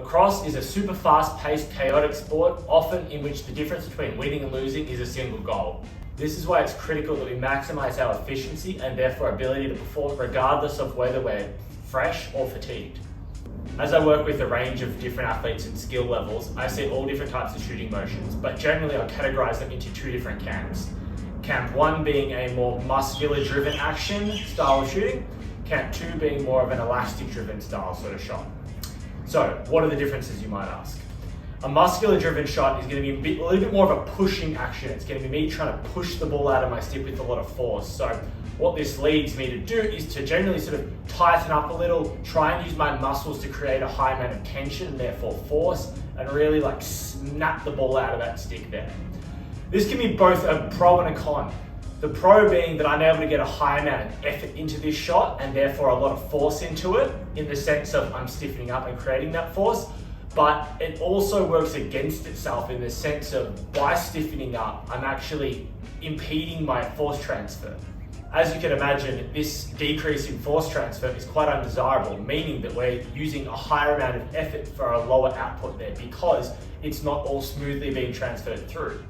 Lacrosse is a super fast-paced, chaotic sport, often in which the difference between winning and losing is a single goal. This is why it's critical that we maximize our efficiency and therefore ability to perform regardless of whether we're fresh or fatigued. As I work with a range of different athletes and skill levels, I see all different types of shooting motions, but generally I'll categorize them into two different camps. Camp 1 being a more muscular-driven action style of shooting, Camp 2 being more of an elastic-driven style sort of shot. So, what are the differences, you might ask? A muscular-driven shot is going to be a little bit more of a pushing action. It's going to be me trying to push the ball out of my stick with a lot of force. So, what this leads me to do is to generally sort of tighten up a little, try and use my muscles to create a high amount of tension and therefore force, and really like snap the ball out of that stick there. This can be both a pro and a con. The pro being that I'm able to get a high amount of effort into this shot and therefore a lot of force into it, in the sense of I'm stiffening up and creating that force. But it also works against itself in the sense of by stiffening up, I'm actually impeding my force transfer. As you can imagine, this decrease in force transfer is quite undesirable, meaning that we're using a higher amount of effort for a lower output there because it's not all smoothly being transferred through.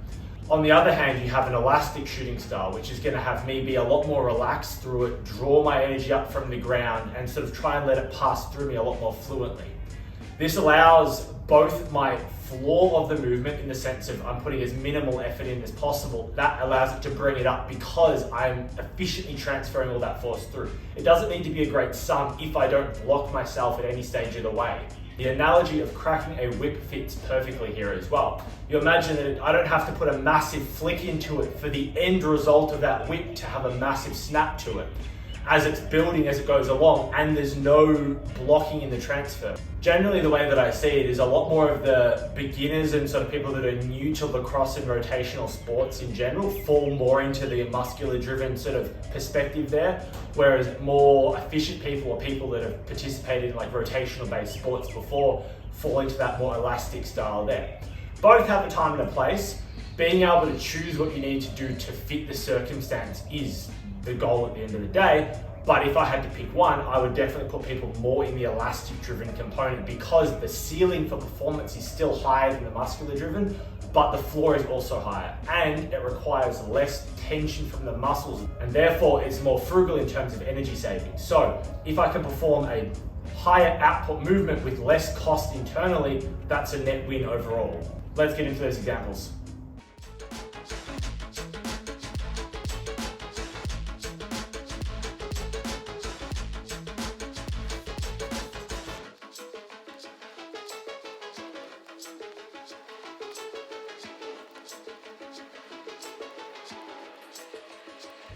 On the other hand, you have an elastic shooting style, which is going to have me be a lot more relaxed through it, draw my energy up from the ground and sort of try and let it pass through me a lot more fluently. This allows both my floor of the movement in the sense of I'm putting as minimal effort in as possible. That allows it to bring it up because I'm efficiently transferring all that force through. It doesn't need to be a great sum if I don't block myself at any stage of the way. The analogy of cracking a whip fits perfectly here as well. You imagine that I don't have to put a massive flick into it for the end result of that whip to have a massive snap to it. As it's building as it goes along and there's no blocking in the transfer. Generally the way that I see it is a lot more of the beginners and sort of people that are new to lacrosse and rotational sports in general fall more into the muscular driven sort of perspective there, whereas more efficient people or people that have participated in like rotational based sports before fall into that more elastic style there. Both have a time and a place. Being able to choose what you need to do to fit the circumstance is the goal at the end of the day. But if I had to pick one, I would definitely put people more in the elastic driven component because the ceiling for performance is still higher than the muscular driven, but the floor is also higher and it requires less tension from the muscles and therefore it's more frugal in terms of energy savings. So if I can perform a higher output movement with less cost internally, that's a net win overall. Let's get into those examples.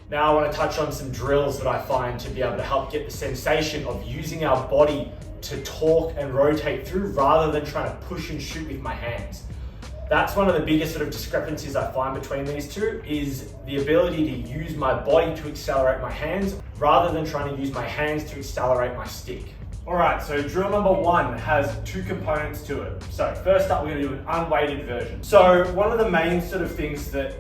Now I want to touch on some drills that I find to be able to help get the sensation of using our body to torque and rotate through rather than trying to push and shoot with my hands. That's one of the biggest sort of discrepancies I find between these two is the ability to use my body to accelerate my hands rather than trying to use my hands to accelerate my stick. Alright, so drill number 1 has two components to it. So first up we're going to do an unweighted version. So one of the main sort of things that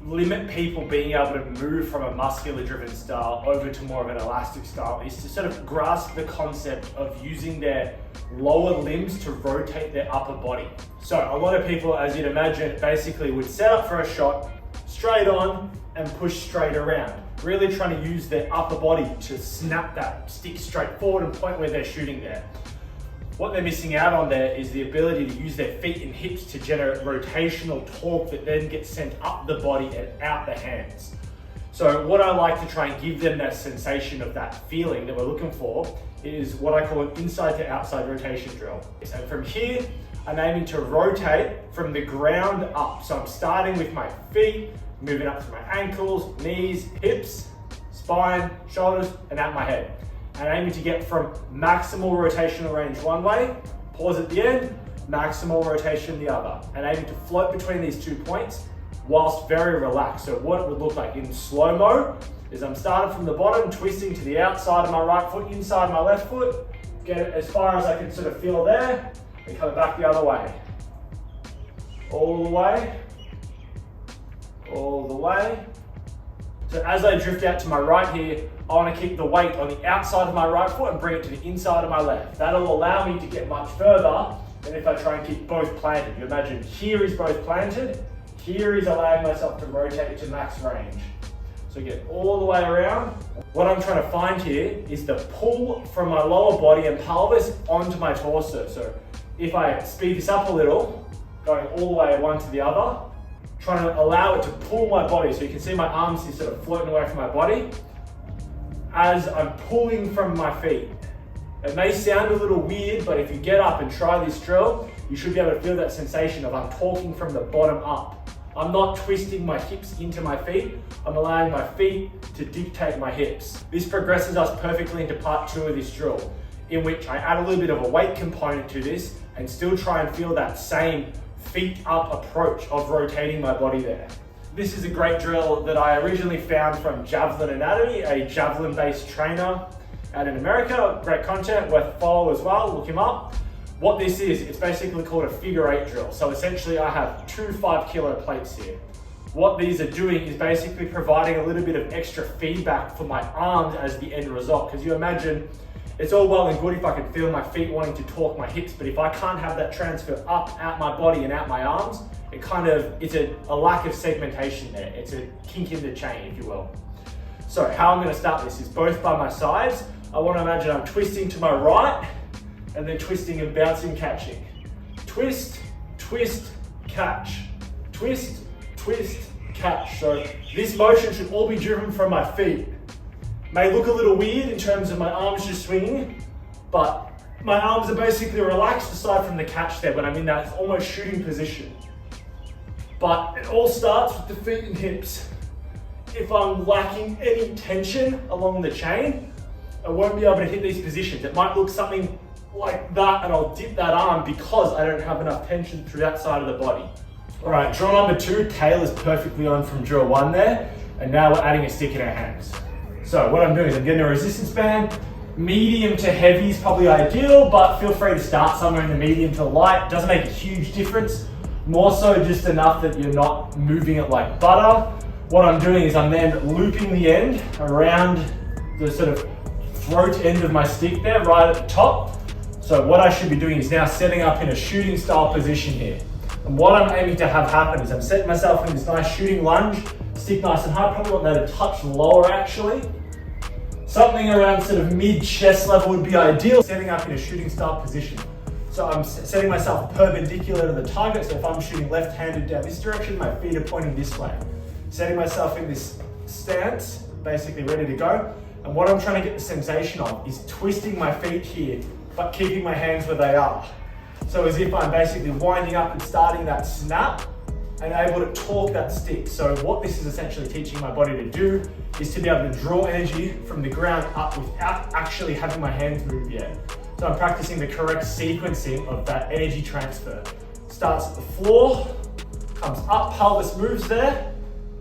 limit people being able to move from a muscular driven style over to more of an elastic style is to sort of grasp the concept of using their lower limbs to rotate their upper body. So a lot of people, as you'd imagine, basically would set up for a shot, straight on and push straight around. Really trying to use their upper body to snap that stick straight forward and point where they're shooting there. What they're missing out on there is the ability to use their feet and hips to generate rotational torque that then gets sent up the body and out the hands. So what I like to try and give them that sensation of that feeling that we're looking for is what I call an inside to outside rotation drill. So from here, I'm aiming to rotate from the ground up. So I'm starting with my feet, moving up to my ankles, knees, hips, spine, shoulders, and out my head. And aiming to get from maximal rotational range one way, pause at the end, maximal rotation the other. And aiming to float between these 2 points whilst very relaxed. So what it would look like in slow-mo is I'm starting from the bottom, twisting to the outside of my right foot, inside my left foot, get it as far as I can sort of feel there, and coming back the other way. All the way, all the way. So as I drift out to my right here, I want to keep the weight on the outside of my right foot and bring it to the inside of my left. That'll allow me to get much further than if I try and keep both planted. You imagine here is both planted, here is allowing myself to rotate to max range. So get all the way around. What I'm trying to find here is the pull from my lower body and pelvis onto my torso. So if I speed this up a little, going all the way one to the other, trying to allow it to pull my body. So you can see my arms here sort of floating away from my body as I'm pulling from my feet. It may sound a little weird, but if you get up and try this drill, you should be able to feel that sensation of I'm talking from the bottom up. I'm not twisting my hips into my feet. I'm allowing my feet to dictate my hips. This progresses us perfectly into part 2 of this drill, in which I add a little bit of a weight component to this and still try and feel that same feet up approach of rotating my body there. This is a great drill that I originally found from Javelin Anatomy, a javelin-based trainer out in America. Great content, worth follow as well, look him up. What this is, it's basically called a figure 8 drill. So essentially I have 2 5-kilo plates here. What these are doing is basically providing a little bit of extra feedback for my arms as the end result. Because you imagine, it's all well and good if I can feel my feet wanting to torque my hips, but if I can't have that transfer up, out my body and out my arms, it's a lack of segmentation there. It's a kink in the chain, if you will. So how I'm gonna start this is both by my sides. I wanna imagine I'm twisting to my right and then twisting and bouncing, catching. Twist, twist, catch. Twist, twist, catch. So this motion should all be driven from my feet. May look a little weird in terms of my arms just swinging, but my arms are basically relaxed aside from the catch there when I'm in that almost shooting position. But it all starts with the feet and hips. If I'm lacking any tension along the chain, I won't be able to hit these positions. It might look something like that and I'll dip that arm because I don't have enough tension through that side of the body. All right, drill number 2, tail is perfectly on from drill 1 there, and now we're adding a stick in our hands. So what I'm doing is I'm getting a resistance band. Medium to heavy is probably ideal, but feel free to start somewhere in the medium to light. Doesn't make a huge difference. More so just enough that you're not moving it like butter. What I'm doing is I'm then looping the end around the sort of throat end of my stick there, right at the top. So what I should be doing is now setting up in a shooting style position here. And what I'm aiming to have happen is I'm setting myself in this nice shooting lunge, stick nice and high, probably want that a touch lower actually. Something around sort of mid-chest level would be ideal. Setting up in a shooting style position. So I'm setting myself perpendicular to the target. So if I'm shooting left-handed down this direction, my feet are pointing this way. Setting myself in this stance, basically ready to go. And what I'm trying to get the sensation of is twisting my feet here, but keeping my hands where they are. So as if I'm basically winding up and starting that snap and able to torque that stick. So what this is essentially teaching my body to do is to be able to draw energy from the ground up without actually having my hands move yet. So I'm practicing the correct sequencing of that energy transfer. Starts at the floor, comes up, pelvis moves there.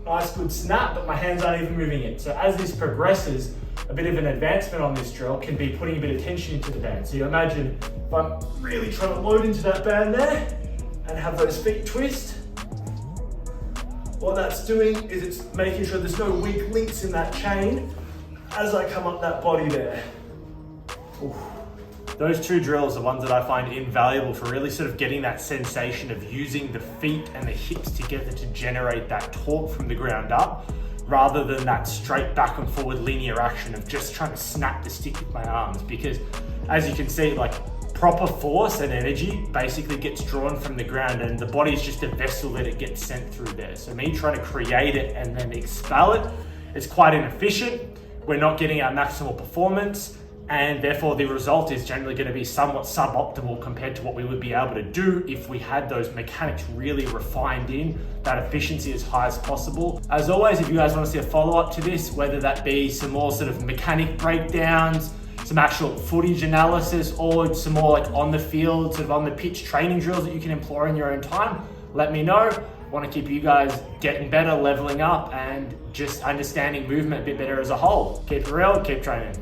Nice good snap, but my hands aren't even moving it. So as this progresses, a bit of an advancement on this drill can be putting a bit of tension into the band. So you imagine if I'm really trying to load into that band there and have those feet twist, what that's doing is it's making sure there's no weak links in that chain as I come up that body there. Oof. Those 2 drills are ones that I find invaluable for really sort of getting that sensation of using the feet and the hips together to generate that torque from the ground up, rather than that straight back and forward linear action of just trying to snap the stick with my arms. Because as you can see, like proper force and energy basically gets drawn from the ground and the body is just a vessel that it gets sent through there. So me trying to create it and then expel it, it's quite inefficient. We're not getting our maximal performance, and therefore the result is generally going to be somewhat suboptimal compared to what we would be able to do if we had those mechanics really refined in, that efficiency as high as possible. As always, if you guys want to see a follow-up to this, whether that be some more sort of mechanic breakdowns, some actual footage analysis, or some more like on the field, sort of on the pitch training drills that you can employ in your own time, let me know. I want to keep you guys getting better, leveling up, and just understanding movement a bit better as a whole. Keep it real, keep training.